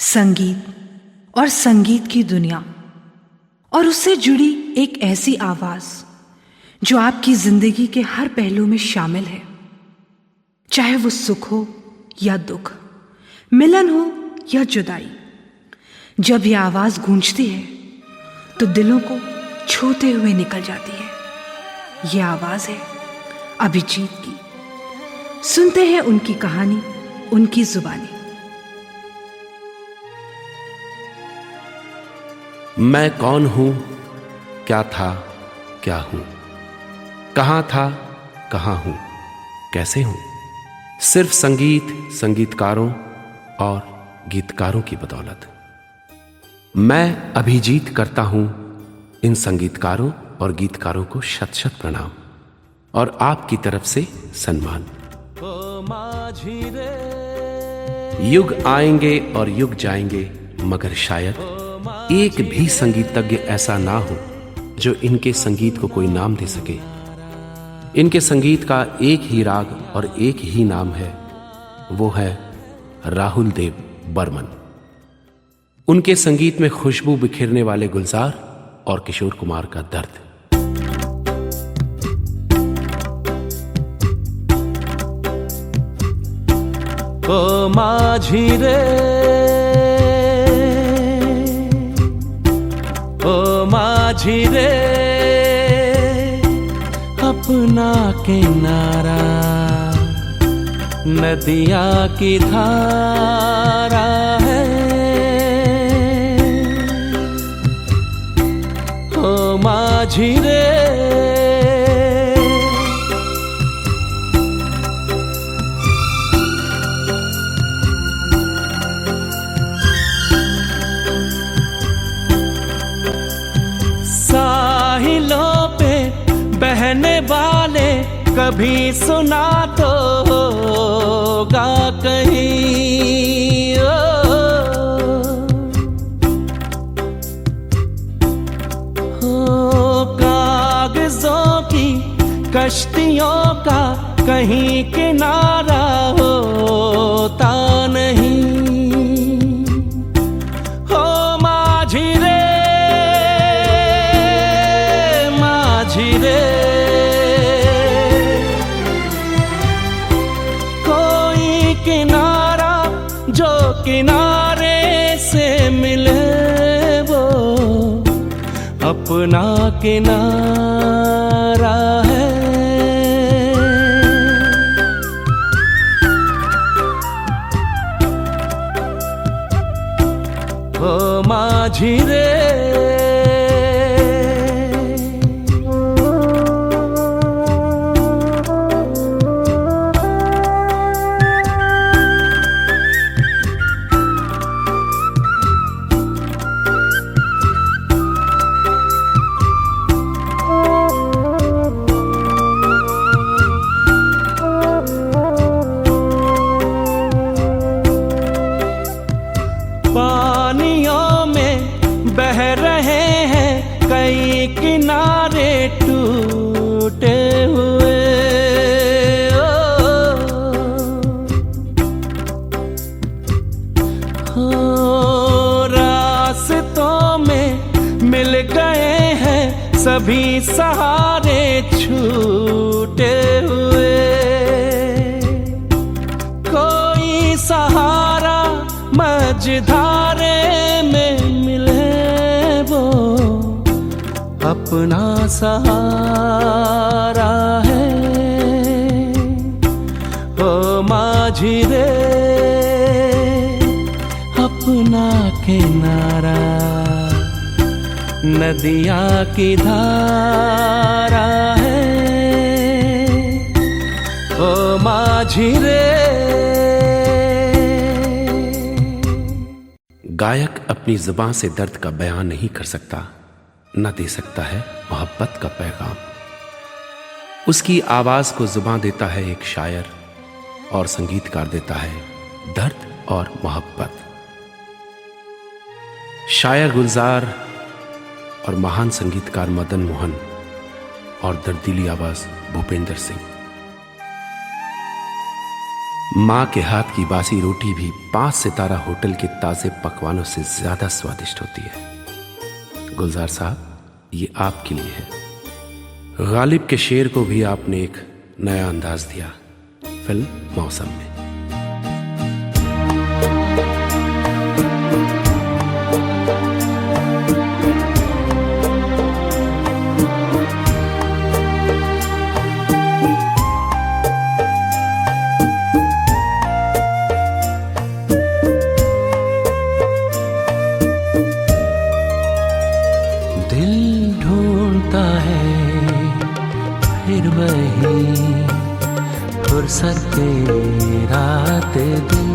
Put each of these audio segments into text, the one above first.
संगीत और संगीत की दुनिया और उससे जुड़ी एक ऐसी आवाज जो आपकी जिंदगी के हर पहलू में शामिल है, चाहे वो सुख हो या दुख, मिलन हो या जुदाई। जब यह आवाज गूंजती है तो दिलों को छूते हुए निकल जाती है। यह आवाज है अभिजीत की। सुनते हैं उनकी कहानी, उनकी जुबानी। मैं कौन हूं, क्या था, क्या हूं, कहां था, कहां हूं, कैसे हूं? सिर्फ संगीत, संगीतकारों और गीतकारों की बदौलत। मैं अभिजीत करता हूं इन संगीतकारों और गीतकारों को शत शत प्रणाम और आपकी तरफ से सम्मान। युग आएंगे और युग जाएंगे, मगर शायद एक भी संगीतज्ञ ऐसा ना हो जो इनके संगीत को कोई नाम दे सके। इनके संगीत का एक ही राग और एक ही नाम है, वो है राहुल देव बर्मन। उनके संगीत में खुशबू बिखेरने वाले गुलजार और किशोर कुमार का दर्द। ओ माझी रे, ओ माझी रे, अपना किनारा नदिया की धारा है। ओ माझी रे, साहिलों पे बहने वाले कभी सुना तो होगा कहीं। ओ कागजों की कश्तियों का कहीं किनारा होता नहीं। ओ माझी रे, माझी रे, कोई किनारा जो किनारे से मिले वो अपना किनारा है। ओ माझी रे, पानियों में बह रहे हैं कई किनारे टूटे हुए। ओ रास्तों में मिल गए हैं सभी सहारे छूटे हुए। कोई सहारा मझधारे में मिले वो अपना सहारा है। ओ माझी रे, अपना किनारा नदिया की धारा है। ओ माझी रे। गायक अपनी जुबान से दर्द का बयान नहीं कर सकता, न दे सकता है मोहब्बत का पैगाम। उसकी आवाज को जुबान देता है एक शायर और संगीतकार देता है दर्द और मोहब्बत। शायर गुलजार और महान संगीतकार मदन मोहन और दर्दीली आवाज भूपेंद्र सिंह। माँ के हाथ की बासी रोटी भी 5 सितारा होटल के ताज़े पकवानों से ज़्यादा स्वादिष्ट होती है। गुलजार साहब, ये आपके लिए है। गालिब के शेर को भी आपने एक नया अंदाज दिया फिल्म मौसम में। दिल ढूंढता है फिर वही फुर्सत के रात दिन।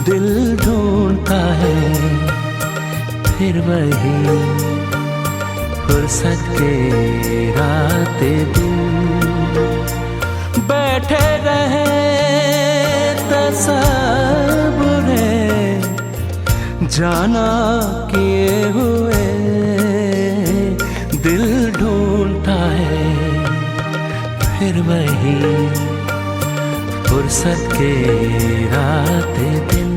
दिल ढूंढता है फिर वही फुर्सत के रात दिन। बैठे रहे तसव्वुर जाना किए हुए। दिल ढूंढता है फिर वही फुर्सत के रात दिन।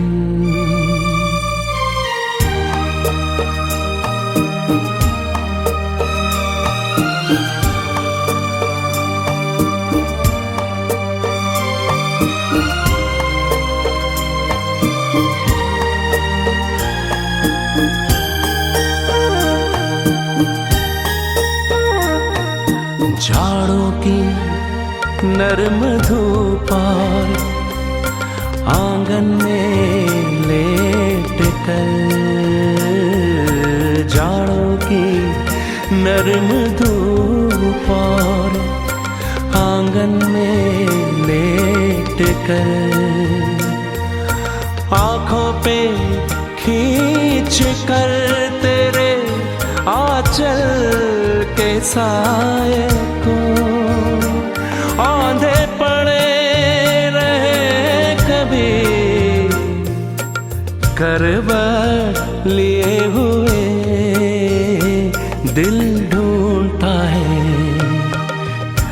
जाड़ों की नर्म धूप और आंगन में लेट कर। जाड़ों की नर्म धूप और आंगन में लेट कर। आँखों पे खींच कर तेरे आंचल के साए को आंधे पड़े रहे कभी करवट लिए हुए। दिल ढूंढता है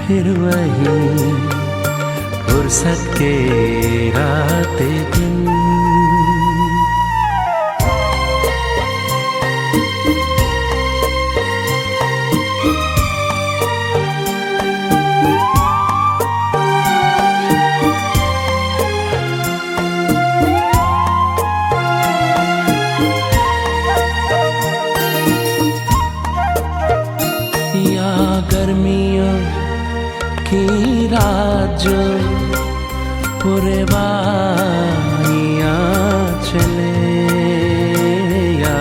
फिर वही फुर्सत के रात दिन। गर्मियों की रात जो पुरवाइयाँ चले। या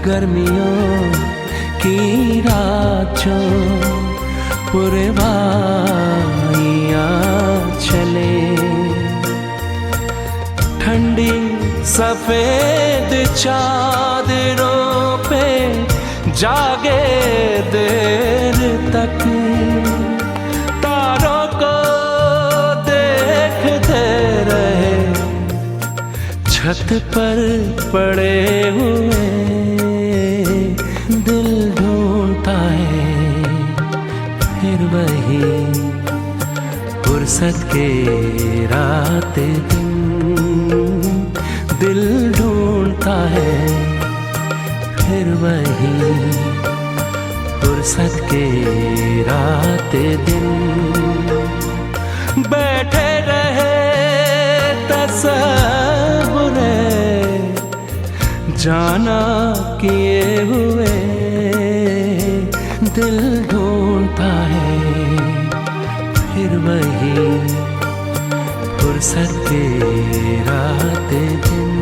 गर्मियों की रात जो पुरवाइयाँ चले। ठंडी सफेद चादरों पे जागे देर तक। तारों को देखते रहे छत पर पड़े हुए। दिल ढूंढता है फिर वही फुर्सत के रात दिन। दिल ढूंढता है फिर वही फुर्सत के रात दिन। बैठे रहे तसव्वुर जाना किए हुए। दिल ढूंढता है फिर वही फुर्सत के रात दिन।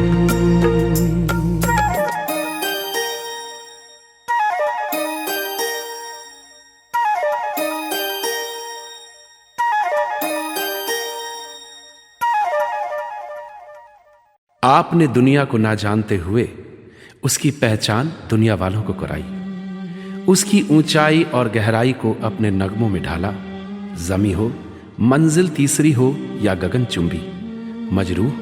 आपने दुनिया को ना जानते हुए उसकी पहचान दुनिया वालों को कराई। उसकी ऊंचाई और गहराई को अपने नगमों में ढाला। जमी हो, मंजिल तीसरी हो या गगनचुंबी, मजरूह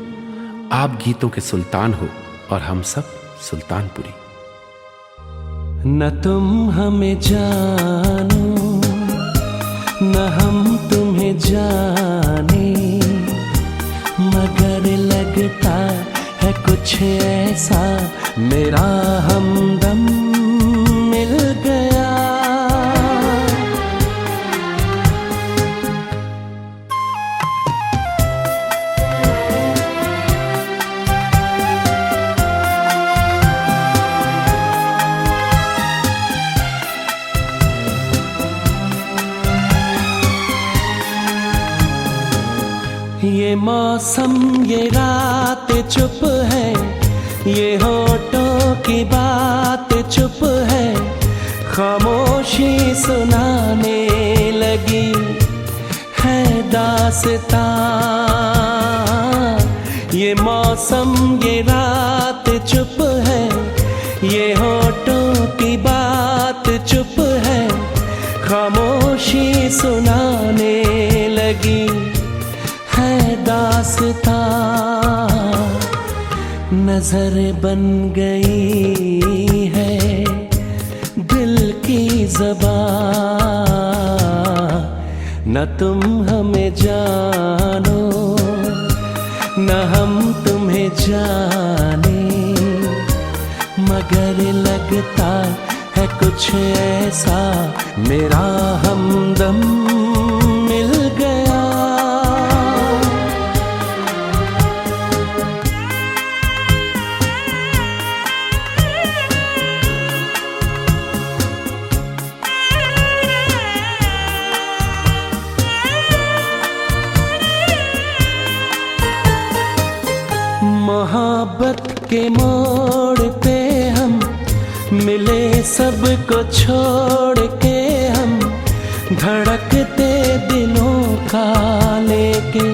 आप गीतों के सुल्तान हो और हम सब सुल्तानपुरी। न तुम हमें जानो न हम तुम्हें जाने, कुछ ऐसा मेरा हमदम मिल गया। ये मौसम, ये रात चुप है, ये होठों की बात चुप है, खामोशी सुनाने लगी है दास्तां। ये मौसम, ये रात चुप है, ये होठों की बात चुप है, खामोशी सुनाने लगी है दास्तां। नजर बन गई है दिल की ज़बान, न तुम हमें जानो न हम तुम्हें जाने, मगर लगता है कुछ ऐसा मेरा हमदम मिल गया। मोहब्बत के मोड़ पे हम मिले, सबको छोड़ के हम धड़कते दिलों का लेके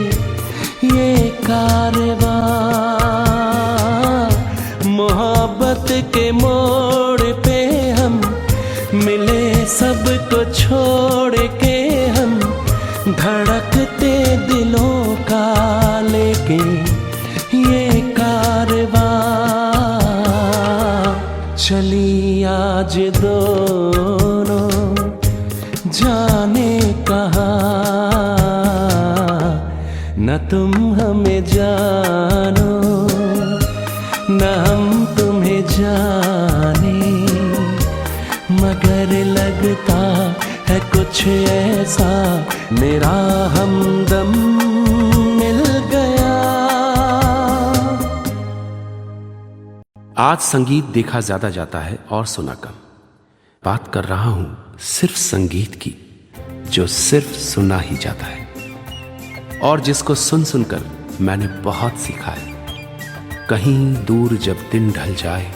ये कारवां। मोहब्बत के मोड़ पे हम मिले, सबको छोड़ के हम धड़कते दिलों का लेके ये कारवां। चली आज दोनों जाने कहाँ, न तुम हमें जानो न हम तुम्हें जाने, मगर लगता है कुछ ऐसा मेरा हमदम मिल गया। आज संगीत देखा ज्यादा जाता है और सुना कम। बात कर रहा हूं सिर्फ संगीत की, जो सिर्फ सुना ही जाता है और जिसको सुन सुनकर मैंने बहुत सीखा है। कहीं दूर जब दिन ढल जाए,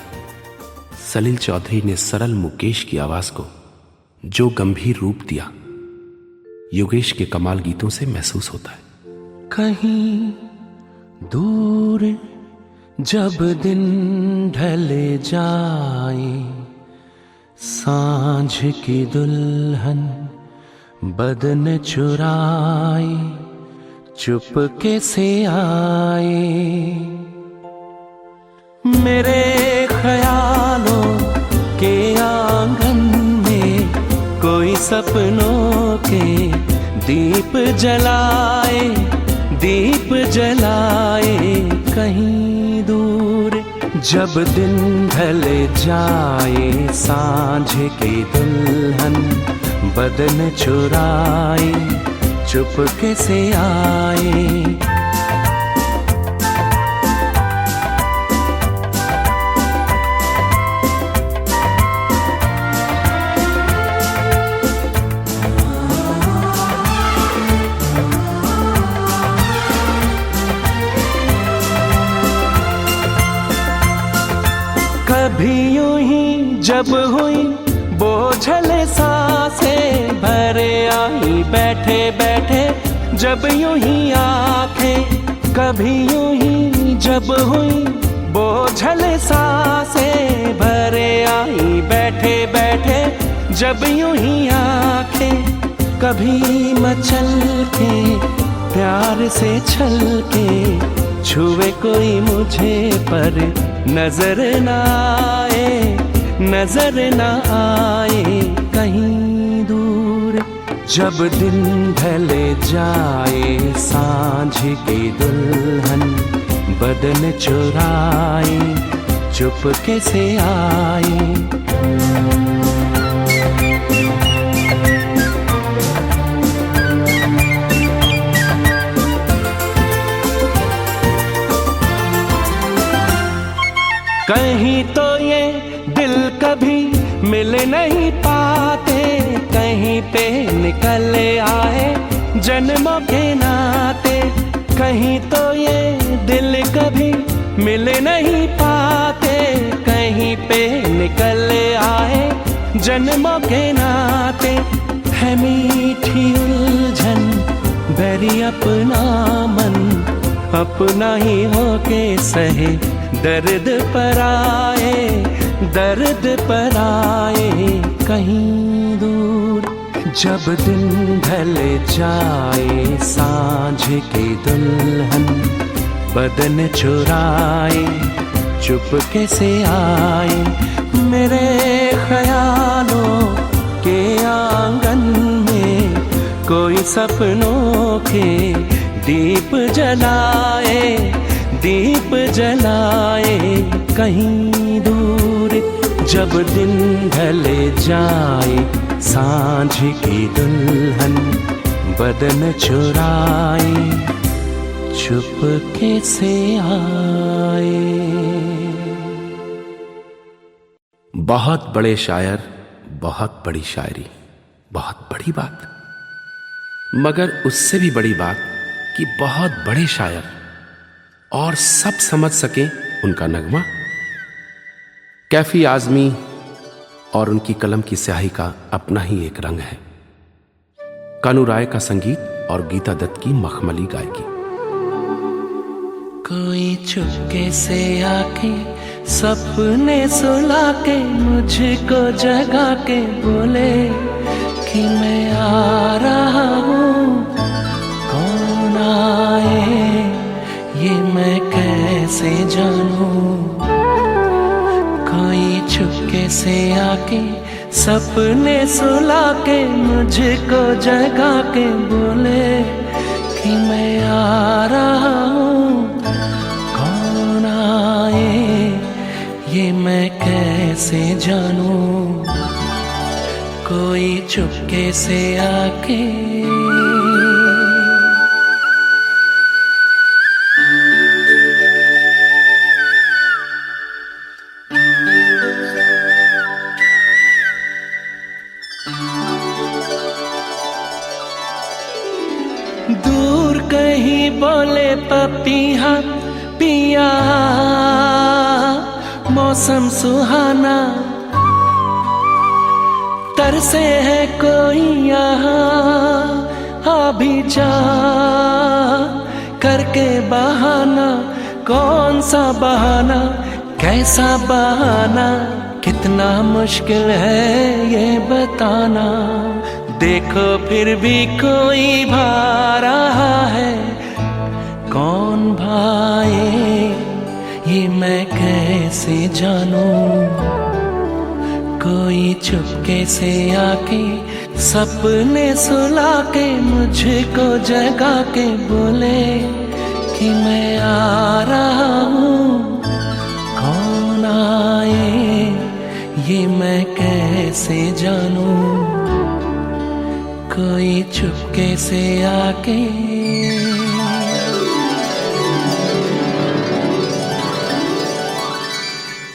सलील चौधरी ने सरल मुकेश की आवाज को जो गंभीर रूप दिया, योगेश के कमाल गीतों से महसूस होता है। कहीं दूर जब दिन ढल जाए, सांझ की दुल्हन बदन चुराए चुपके से आए, मेरे ख्यालों के आंगन में कोई सपनों के दीप जलाए, दीप जलाए। कहीं दूर जब दिन ढल जाए, सांझ की दुल्हन बदन चुराए चुपके से आए, कभी यूं ही जब हुई बोझल सांसें भरे आई बैठे बैठे, जब यूं ही आंखें कभी यूं ही जब हुई बोझल सांसें भरे आई बैठे बैठे, जब यूं ही आंखें कभी मचल के प्यार से छल के छुए कोई मुझे पर नजर न आए, नजर न आए। कहीं दूर जब दिन ढल जाए, सांझ की दुल्हन बदन चुराए चुपके से आए। कहीं तो ये दिल कभी मिल नहीं पाते, कहीं पे निकल आए जन्मों के नाते। कहीं तो ये दिल कभी मिल नहीं पाते, कहीं पे निकल आए जन्मों के नाते। है मीठी उलझन बैरी अपना मन, अपना ही होके सहे दर्द पर आए, दर्द पर आए। कहीं दूर जब दिन ढल जाए, सांझ के दुल्हन बदन चुराए चुपके से आए। मेरे ख्यालों के आंगन में कोई सपनों के दीप जलाए, दीप जलाए। कहीं दूर जब दिन ढल जाए, सांझ की दुल्हन बदन चुराए चुपके से आए। बहुत बड़े शायर, बहुत बड़ी शायरी, बहुत बड़ी बात। मगर उससे भी बड़ी बात कि बहुत बड़े शायर और सब समझ सके उनका नगमा। कैफी आजमी और उनकी कलम की स्याही का अपना ही एक रंग है। कानू राय का संगीत और गीता दत्त की मखमली गायकी। कोई चुपके से आके सपने सुला के मुझको जगा के बोले कि मैं आ रहा हूँ। कौन आए ये मैं कैसे जानूं। कोई चुपके से आके सपने सुला के मुझको जगा के बोले कि मैं आ रहा हूँ। कौन आए ये मैं कैसे जानूं। कोई चुपके से आके दूर कहीं बोले पपीहा पिया, मौसम सुहाना तरसे है कोई यहाँ। अभी जा करके बहाना, कौन सा बहाना कैसा बहाना। कितना मुश्किल है ये बताना। देखो फिर भी कोई भा रहा है। कौन भाए ये मैं कैसे जानूं। कोई चुपके से आके सपने सुला के मुझको जगा के बोले कि मैं आ रहा हूँ। कौन आए ये मैं कैसे जानूं। कोई चुपके से आके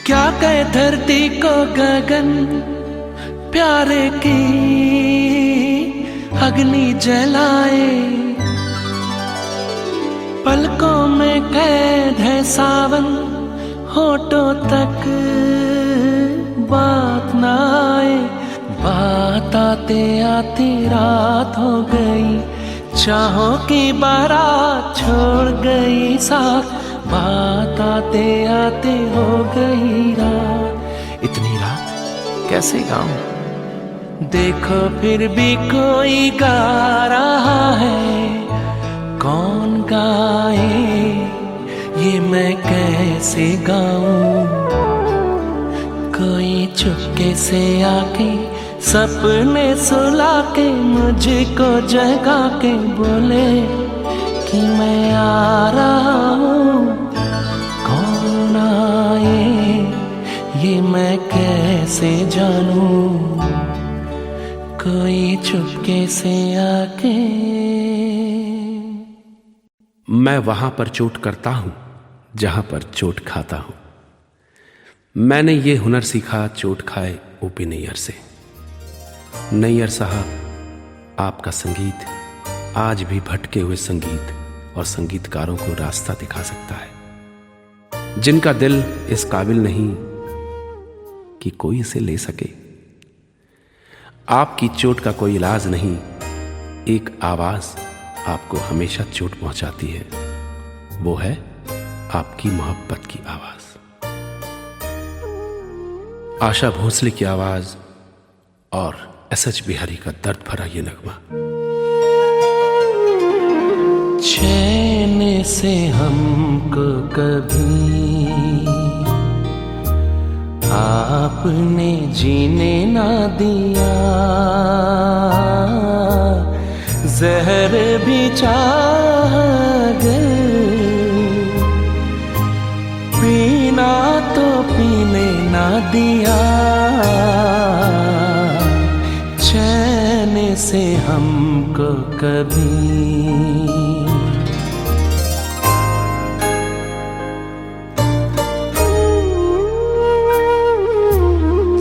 क्या कहे धरती को गगन, प्यारे की अग्नि जलाए। पलकों में कैद है सावन, होठों तक बात न आए। बात आते आते रात हो गई, चाहों की बारात छोड़ गई साथ। बात आते आते हो गई रात। इतनी रात कैसे गाऊं। देखो फिर भी कोई गा रहा है। कौन गाए ये मैं कैसे गाऊं। कोई चुपके से आके सपने सुला के मुझको जगा के बोले कि मैं आ रहा हूँ। ये मैं कैसे जानूं, कोई चुपके से आके। मैं वहां पर चोट करता हूं जहां पर चोट खाता हूं। मैंने ये हुनर सीखा चोट खाए ओपी नैयर से। नैयर साहब, आपका संगीत आज भी भटके हुए संगीत और संगीतकारों को रास्ता दिखा सकता है, जिनका दिल इस काबिल नहीं कि कोई इसे ले सके। आपकी चोट का कोई इलाज नहीं, एक आवाज आपको हमेशा चोट पहुंचाती है, वो है आपकी मोहब्बत की आवाज। आशा भोसले की आवाज और एस.एच. बिहारी का दर्द भरा ये नगमा। चैन से हमको कभी आपने जीने ना दिया, जहर भी चाह गए, पीना तो पीने ना दिया। चैन से हमको कभी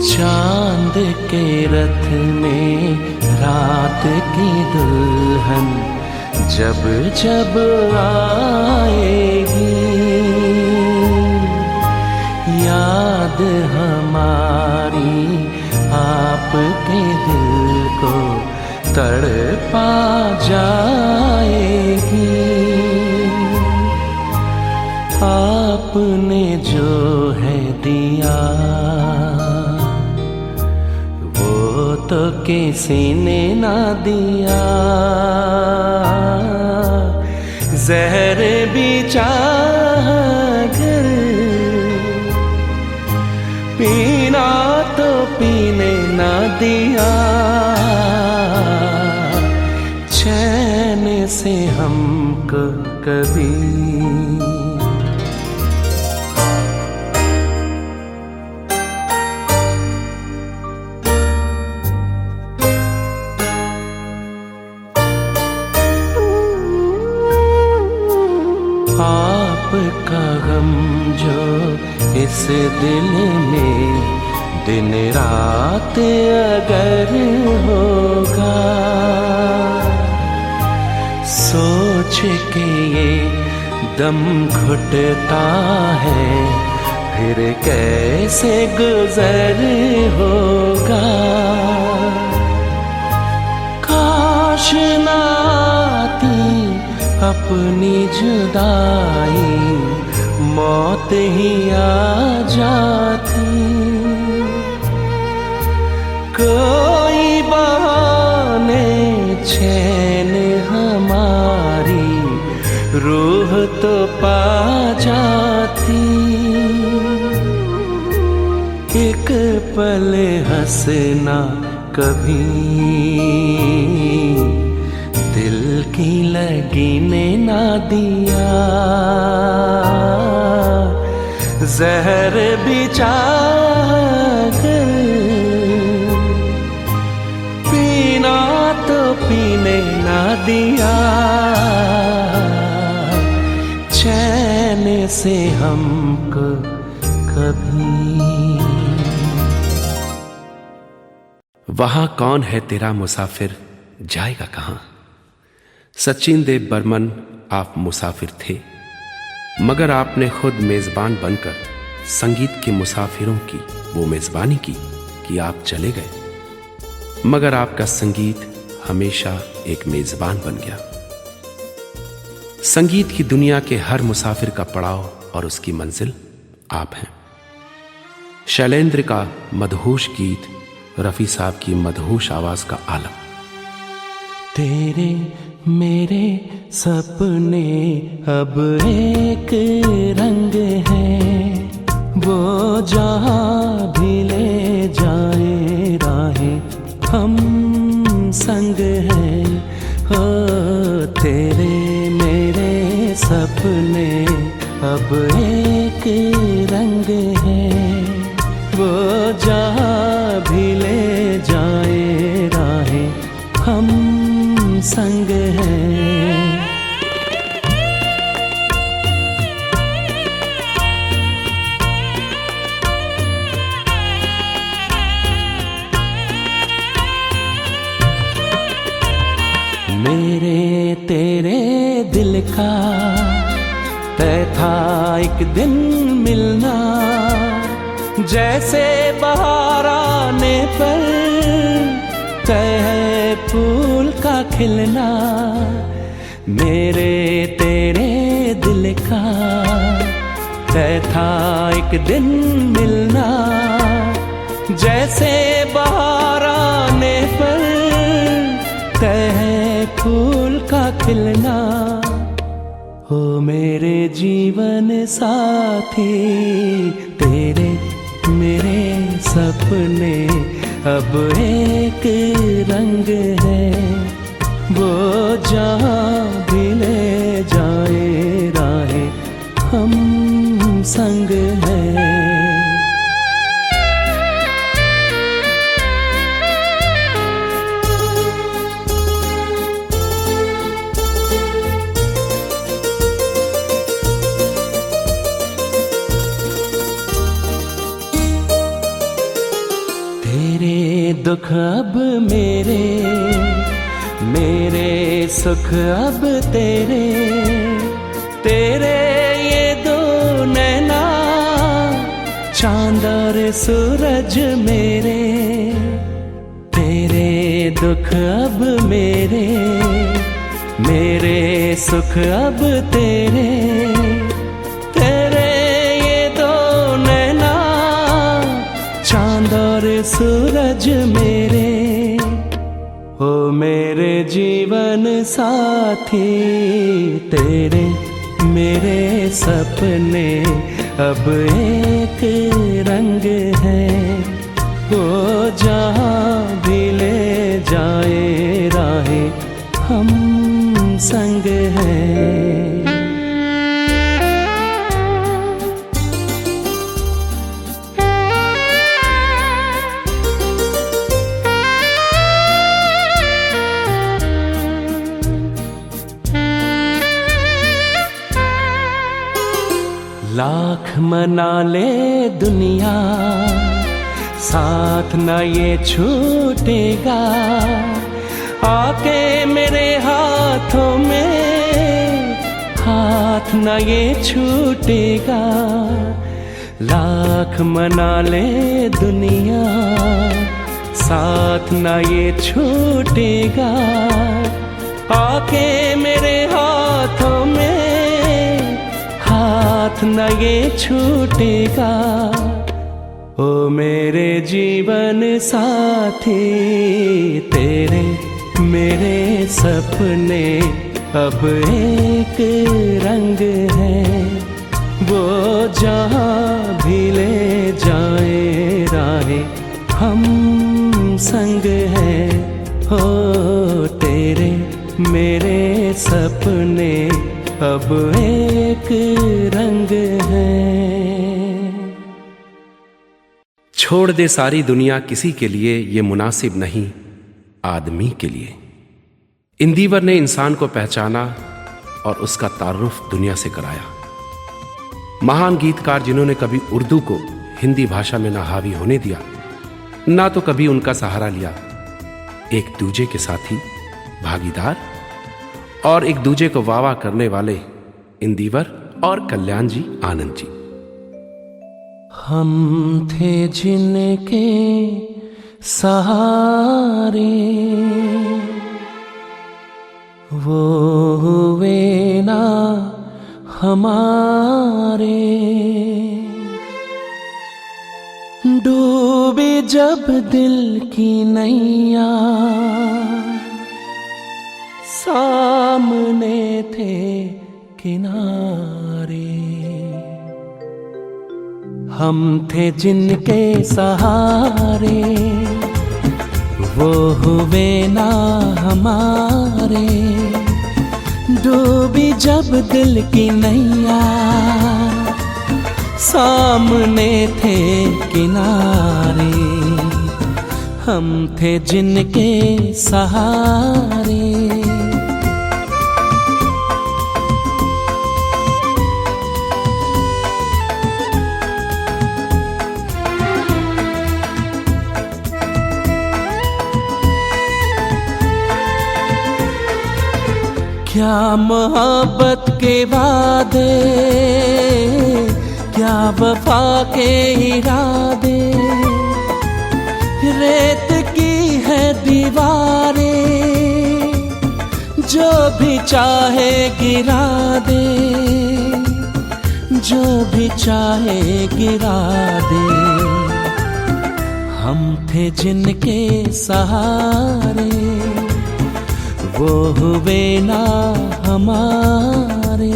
चांद के रथ में रात की दुल्हन जब जब आएगी, याद हमारी आपके दिल को तड़पा जाएगी। आपने जो है दिया तो किसी ने ना दिया, जहर भी चाह कर पीना तो पीने ना दिया। चैन से हमको कभी आपका गम जो इस दिल में दिन रात अगर होगा, सोच के ये दम घुटता है, फिर कैसे गुजर होगा। काश ना आती अपनी जुदाई, मौत ही आ जाती, कोई बहाने चैन हमारी रूह तो पा जाती। एक पल हंसना कभी दिल की लगीने ना दिया, जहर भी चाह कर पीना तो पीने ना दिया। चैन से हमको कभी वहां कौन है तेरा मुसाफिर जाएगा कहां। सचिन देव बर्मन, आप मुसाफिर थे, मगर आपने खुद मेजबान बनकर संगीत के मुसाफिरों की वो मेजबानी की कि आप चले गए, मगर आपका संगीत हमेशा एक मेजबान बन गया। संगीत की दुनिया के हर मुसाफिर का पड़ाव और उसकी मंजिल आप हैं। शैलेंद्र का मदहोश गीत, रफी साहब की मदहोश आवाज का आलम। तेरे मेरे सपने अब एक रंग है, वो जहाँ भी ले जाए राहें हम संग हैं। हो तेरे मेरे सपने अब एक रंग है, संग हैं। मेरे तेरे दिल का तय था एक दिन मिलना, जैसे बहार आने पर तय है फूल का खिलना। मेरे तेरे दिल का तय था एक दिन मिलना, जैसे बहार आने पर तय है फूल का खिलना। हो मेरे जीवन साथी, तेरे मेरे सपने अब एक रंग है। वो जहाँ भी ले जाए राहें हम संग हैं। तेरे दुख अब मेरे, मेरे सुख अब तेरे। तेरे ये दो नैना चांद और सूरज मेरे। तेरे दुख अब मेरे, मेरे सुख अब तेरे। तेरे ये दो नैना चांद और सूरज मेरे। हो मेरे जीवन साथी, तेरे मेरे सपने अब एक रंग है। वो जहाँ भी ले जाए राहें हम संग हैं। लाख मना ले दुनिया, साथ न ये छूटेगा। आके मेरे हाथों में हाथ न ये छूटेगा। लाख मना ले दुनिया, साथ न ये छूटेगा। आके मेरे हाथों में हाथ न ये छूटेगा। ओ मेरे जीवन साथी, तेरे मेरे सपने अब एक रंग है। वो जहाँ भी ले जाए राहें हम संग हैं। हो तेरे मेरे सपने अब एक रंग है। छोड़ दे सारी दुनिया किसी के लिए, ये मुनासिब नहीं आदमी के लिए। इंदिवर ने इंसान को पहचाना और उसका तारुफ दुनिया से कराया। महान गीतकार जिन्होंने कभी उर्दू को हिंदी भाषा में ना हावी होने दिया, ना तो कभी उनका सहारा लिया। एक दूजे के साथी, भागीदार और एक दूजे को वाह वाह करने वाले इंदिवर और कल्याण जी आनंद जी। हम थे जिनके सहारे, वो हुए ना हमारे। डूबे जब दिल की नैया, सामने थे किनारे। हम थे जिनके सहारे, वो हुए ना हमारे। डूबी जब दिल की नैया, सामने थे किनारे। हम थे जिनके सहारे। क्या मोहब्बत के वादे, क्या वफा के इरादे, रेत की है दीवारें, जो भी चाहे गिरा दे, जो भी चाहे गिरा दे। हम थे जिनके सहारे, वो हुए ना हमारे।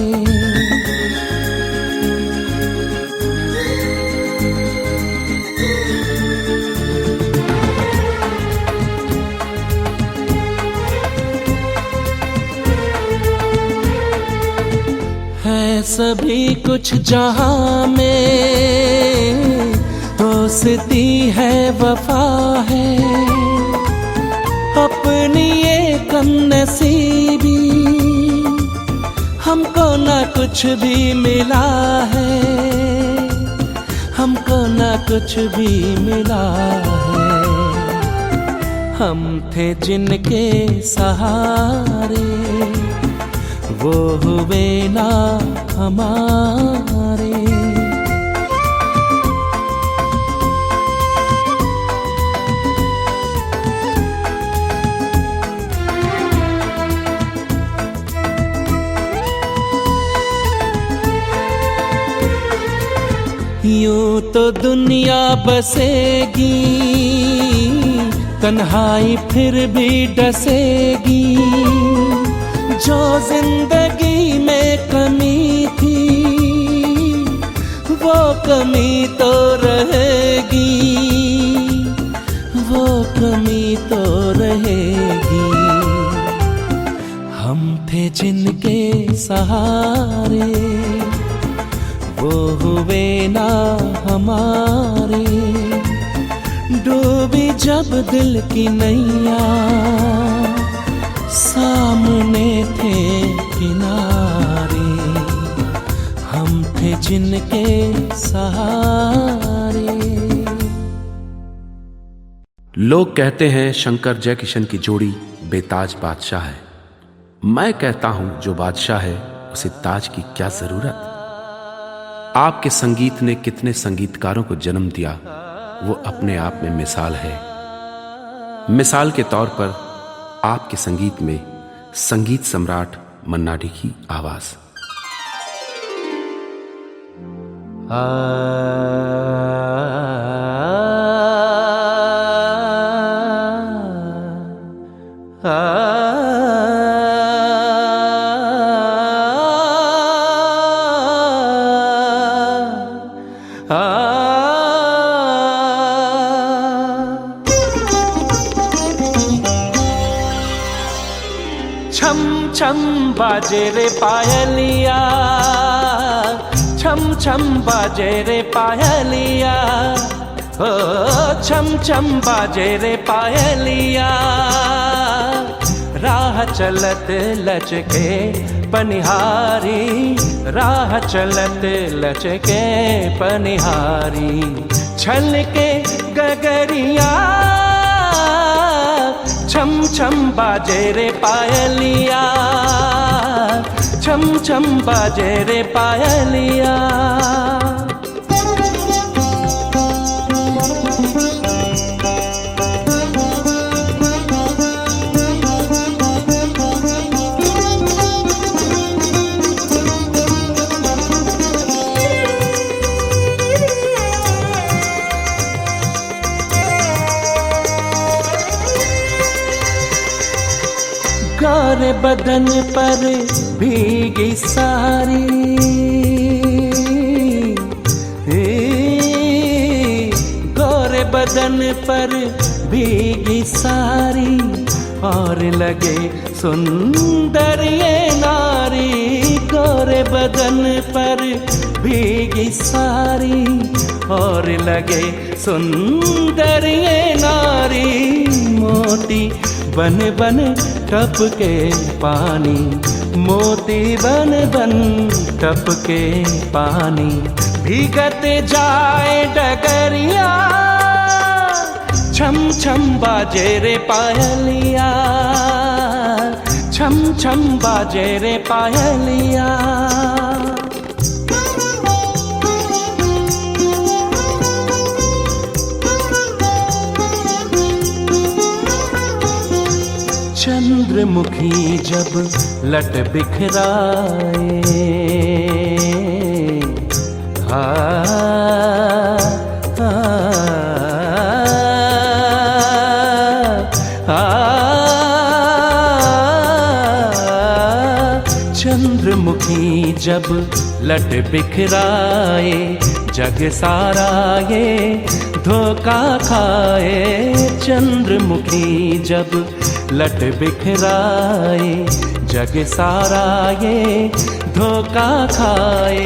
है सभी कुछ जहां में, दोस्ती है वफा है, अपनी एक नसीबी, हमको ना कुछ भी मिला है, हमको ना कुछ भी मिला है। हम थे जिनके सहारे, वो हुए ना हमारे। यूं तो दुनिया बसेगी, तन्हाई फिर भी डसेगी, जो जिंदगी में कमी थी, वो कमी तो रहेगी, वो कमी तो रहेगी। हम थे जिनके सहारे, वो हुए ना हमारे। डूबी जब दिल की नैया, सामने थे किनारे, हम थे जिनके सहारे। लोग कहते हैं शंकर जयकिशन की जोड़ी बेताज बादशाह है। मैं कहता हूं जो बादशाह है उसे ताज की क्या जरूरत। आपके संगीत ने कितने संगीतकारों को जन्म दिया, वो अपने आप में मिसाल है। मिसाल के तौर पर आपके संगीत में संगीत सम्राट मन्ना डे की आवाज। छम छम बाजे रे पायलिया, छम छम बाजे रे पायलिया, ओ छम छम बाजे रे पायलिया। राह चलत लचके पनिहारी, राह चलत लचके पनिहारी, छलके गगरिया, छम छम बाजे रे पायलिया, छम छम बाजे रे पायलिया। गोरे बदन पर भीगी सारी, गोरे बदन पर भीगी सारी, और लगे सुंदर ये नारी। गोरे बदन पर भीगी सारी, और लगे सुंदर ये नारी। मोती बन बन टपके पानी, मोती बन बन टपके पानी। भीगत जाए डगरिया, छम छम बाजे रे पायलिया, छम छम बाजे रे पायलिया। चंद्रमुखी जब लट बिखराए, चंद्रमुखी जब लट बिखराए, जग सारा ये धोखा खाए। चंद्रमुखी जब लट बिखराए, जग सारा ये धोखा खाए।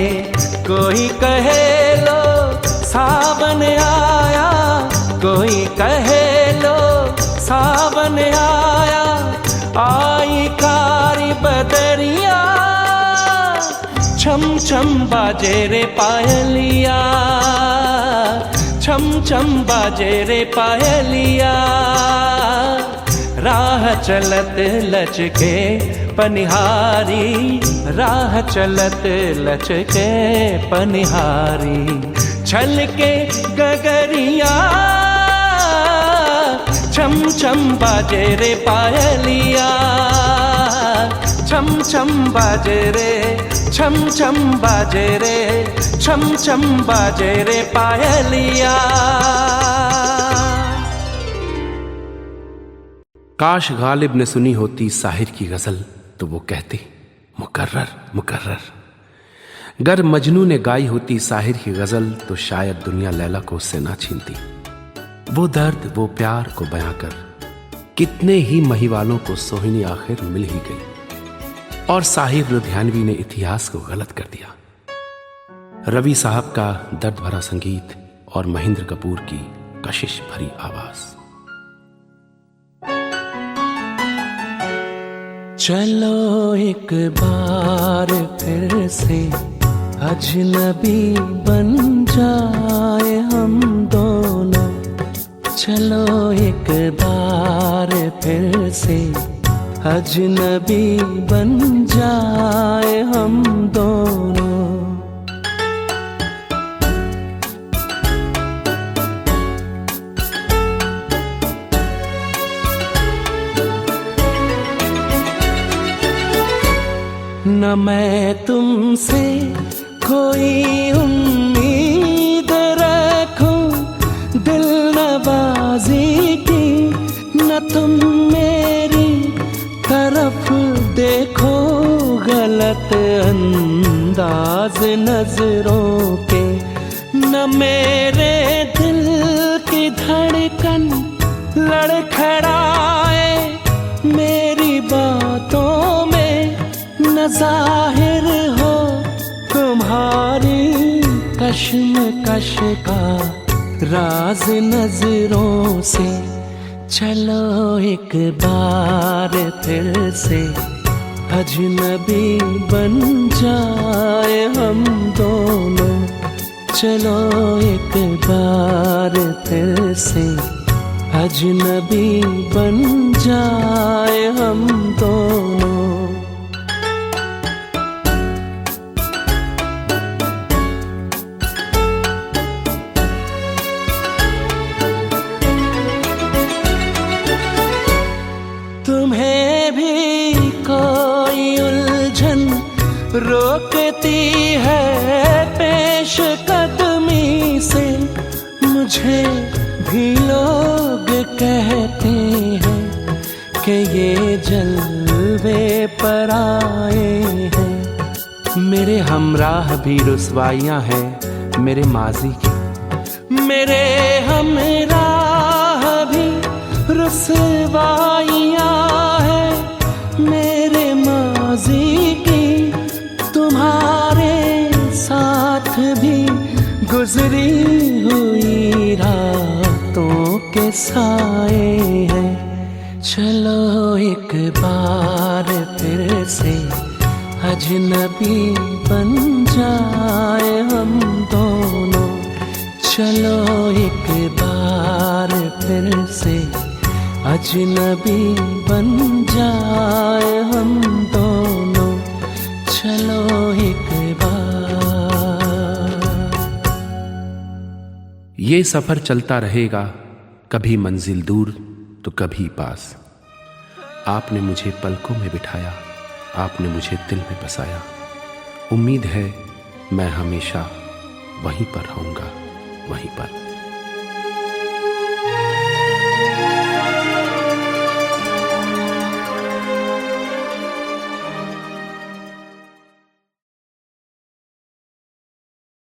कोई कहे लो सावन आया, कोई कहे लो सावन आया। आई कारी बदरिया, छम छम बाजे रे पायलिया, छम छम बाजे रे पायलिया। राह चलत लचके पनिहारी, राह चलत लचके पनिहारी। छलके गगरिया, छम छम बाजे रे पायलिया, छम छम बाजे रे, छम छम बाजे रे, छम छम बाजे रे पायलिया। काश गालिब ने सुनी होती साहिर की गजल तो वो कहते मुकर्रर मुकर्रर। गर मजनू ने गाई होती साहिर की गजल तो शायद दुनिया लैला को उससे ना छीनती। वो दर्द वो प्यार को बयां कर कितने ही महिवालों को सोहिनी आखिर मिल ही गई। और साहिर लुधियानवी ने इतिहास को गलत कर दिया। रवि साहब का दर्द भरा संगीत और महेंद्र कपूर की कशिश भरी आवाज। चलो एक बार फिर से अजनबी बन जाए हम दोनों। चलो एक बार फिर से अजनबी बन जाए हम दोनों। न मैं तुमसे कोई उम्मीद रखूं दिल नवाज़ी की, न तुम मेरी तरफ देखो गलत अंदाज नजरों के। न मेरे दिल की धड़कन लड़खड़ाए मेरी बातों में, न जाहिर हो तुम्हारी कश्मकश का राज नजरों से। चलो एक बार फिर से अजनबी बन जाए हम दोनों। चलो एक बार फिर से अजनबी बन जाए हम दोनों। तुम्हें भी कोई उलझन रोकती है पेश कदमी से, मुझे भी लोग कहते हैं कि ये जलवे पर आए हैं। मेरे हमराह भी रुसवाइयाँ हैं मेरे माजी की, मेरे हमराह भी रुसवाइयाँ हैं मेरे माजी की। तुम्हारे साथ भी गुजरी हुई रातों के साए हैं। चलो एक बार फिर से अजनबी बन जाए हम दोनों। चलो एक बार फिर से अजनबी बन जाए हम दोनों। चलो एक बार। ये सफर चलता रहेगा, कभी मंजिल दूर तो कभी पास। आपने मुझे पलकों में बिठाया, आपने मुझे दिल में बसाया। उम्मीद है मैं हमेशा वहीं पर रहूंगा, वहीं पर।